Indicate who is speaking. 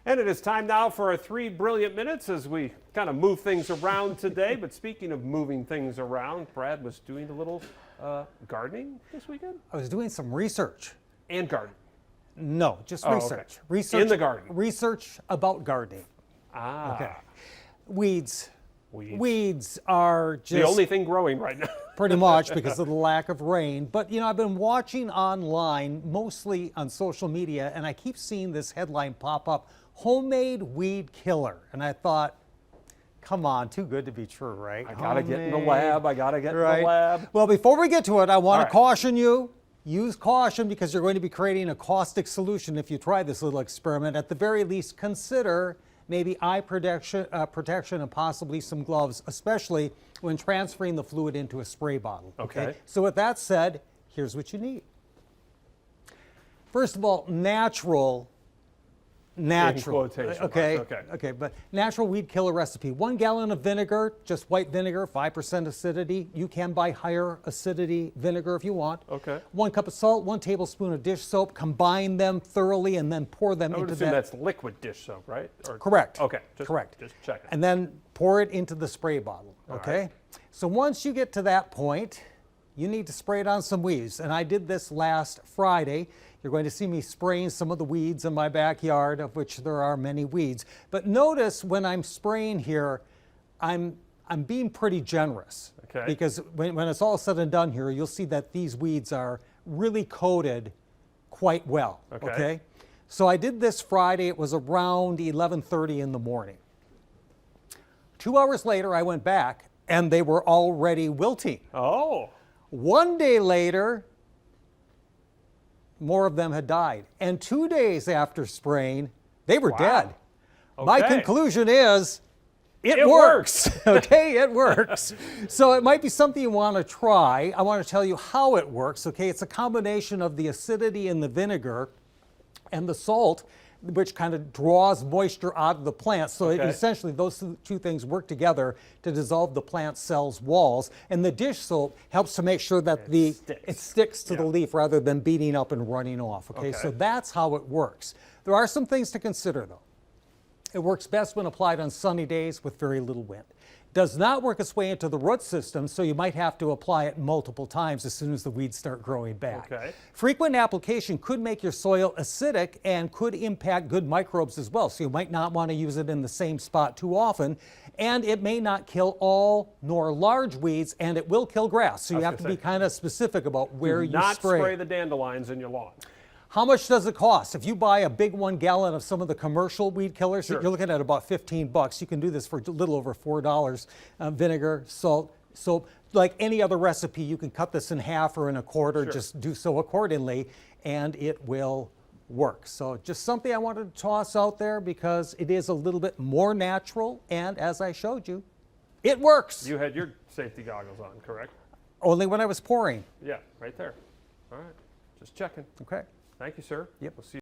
Speaker 1: And it is time now for our 3 brilliant minutes as we kind of move things around today. But speaking of moving things around, Brad was doing a little gardening this weekend?
Speaker 2: I was doing some research.
Speaker 1: And gardening?
Speaker 2: No, just research.
Speaker 1: Okay.
Speaker 2: Research
Speaker 1: in the garden?
Speaker 2: Research about gardening.
Speaker 1: Ah.
Speaker 2: Okay. Weeds.
Speaker 1: Weeds.
Speaker 2: Weeds are just
Speaker 1: the only thing growing right now.
Speaker 2: pretty much because of the lack of rain. But you know, I've been watching online, mostly on social media, and I keep seeing this headline pop up, homemade weed killer. And I thought, come on, too good to be true, right?
Speaker 1: I gotta get in the lab. I gotta get in the lab.
Speaker 2: Well, before we get to it, I want
Speaker 1: All
Speaker 2: to
Speaker 1: right.
Speaker 2: caution you. Use caution because you're going to be creating a caustic solution if you try this little experiment. At the very least, consider maybe eye protection and possibly some gloves, especially when transferring the fluid into a spray bottle.
Speaker 1: Okay.
Speaker 2: So with that said, here's what you need. First of all, natural.
Speaker 1: In quotation
Speaker 2: Okay.
Speaker 1: marks, okay.
Speaker 2: Okay. But natural weed killer recipe. 1 gallon of vinegar, just white vinegar, 5% acidity. You can buy higher acidity vinegar if you want.
Speaker 1: Okay.
Speaker 2: 1 cup of salt, 1 tablespoon of dish soap. Combine them thoroughly and then pour them
Speaker 1: I would
Speaker 2: into
Speaker 1: assume
Speaker 2: that.
Speaker 1: that's liquid dish soap, right? Or,
Speaker 2: Correct.
Speaker 1: Okay.
Speaker 2: Correct.
Speaker 1: Just checking.
Speaker 2: And then pour it into the spray bottle. Okay.
Speaker 1: right.
Speaker 2: So once you get to that point, you need to spray it on some weeds. And I did this last Friday. You're going to see me spraying some of the weeds in my backyard, of which there are many weeds. But notice when I'm spraying here, I'm being pretty generous.
Speaker 1: Okay.
Speaker 2: Because when it's all said and done here, you'll see that these weeds are really coated quite well.
Speaker 1: Okay.
Speaker 2: So I did this Friday. It was around 11:30 in the morning. 2 hours later, I went back and they were already wilting.
Speaker 1: Oh.
Speaker 2: 1 day later, more of them had died. And 2 days after spraying, they were dead. My
Speaker 1: Okay.
Speaker 2: conclusion is, it
Speaker 1: works.
Speaker 2: Okay, it works. So it might be something you want to try. I want to tell you how it works. Okay, it's a combination of the acidity in the vinegar and the salt, which kind of draws moisture out of the plant. So
Speaker 1: Okay.
Speaker 2: essentially those two things work together to dissolve the plant cell's walls. And the dish soap helps to make sure that it sticks to the leaf rather than beating up and running off. Okay, so that's how it works. There are some things to consider though. It works best when applied on sunny days with very little wind. Does not work its way into the root system, so you might have to apply it multiple times as soon as the weeds start growing back.
Speaker 1: Okay.
Speaker 2: Frequent application could make your soil acidic and could impact good microbes as well, so you might not want to use it in the same spot too often. And it may not kill all nor large weeds, and it will kill grass, so you have to be kind of specific about where you
Speaker 1: Not
Speaker 2: spray.
Speaker 1: spray the dandelions in your lawn.
Speaker 2: How much does it cost? If you buy a big 1 gallon of some of the commercial weed killers, you're looking at about $15. You can do this for a little over $4. Vinegar, salt, soap. Like any other recipe, you can cut this in half or in a quarter. Just do so accordingly, and it will work. So just something I wanted to toss out there because it is a little bit more natural, and as I showed you, it works.
Speaker 1: You had your safety goggles on, correct?
Speaker 2: Only when I was pouring.
Speaker 1: Yeah, right there. All right. Just checking.
Speaker 2: Okay.
Speaker 1: Thank you, sir.
Speaker 2: Yep.
Speaker 1: We'll see you